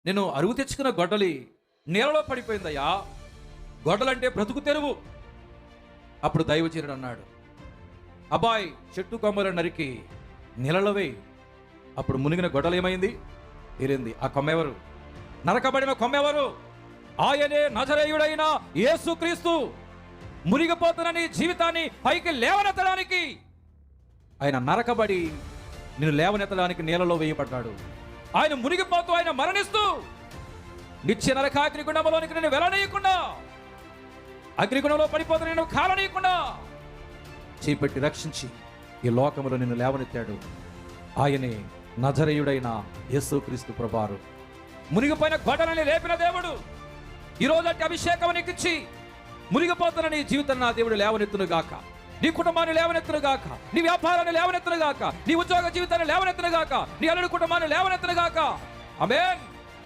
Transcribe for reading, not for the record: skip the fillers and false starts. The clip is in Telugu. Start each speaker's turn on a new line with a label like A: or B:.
A: నేను అరువు తెచ్చుకున్న గొడ్డలి నీళ్ళలో పడిపోయిందయ్యా. గొడ్డలంటే బ్రతుకు తెరువు. అప్పుడు దైవజనుడు అన్నాడు, అబ్బాయి చెట్టు కొమ్మలు నరికి నీళ్ళలో వేయి. అప్పుడు మునిగిన గొడ్డలు ఏమైంది? తీరింది. ఆ కొమ్మెవరు? నరకబడిన కొమ్మెవరు? ఆయనే నజరేయుడైన యేసుక్రీస్తు. మునిగిపోతున్న నీ జీవితాన్ని పైకి లేవనెత్తడానికి ఆయన నరకబడి నిన్ను లేవనెత్తడానికి నీళ్ళలో వేయబడ్డాడు. ఆయన మునిగిపోతూ, ఆయన మరణిస్తూ నిత్య నరక అగ్నిగుండంలోనికి నేను వెళ్ళనీయకుండా, అగ్నిగుణంలో పడిపోతున్న నేను కాలనీయకుండా చేపెట్టి రక్షించి ఈ లోకములో నిన్ను లేవనెత్తాడు. ఆయనే నజరేయుడైన యేసుక్రీస్తు ప్రభువారు. మునిగిపోయిన గొడ్డలిని లేపిన దేవుడు ఈరోజు అంటే అభిషేకం నీకిచ్చి మునిగిపోతున్న నీ జీవితాన్ని నా దేవుడు లేవనెత్తును గాక, నీ కుటుంబాన్ని లేవనెత్తును గాక, నీ వ్యాపారాన్ని లేవనెత్తును గాక, నీ ఉద్యోగ జీవితాన్ని లేవనెత్తును గాక, నీ అల్లుడి కుటుంబాన్ని లేవనెత్తును గాక. ఆమేన్.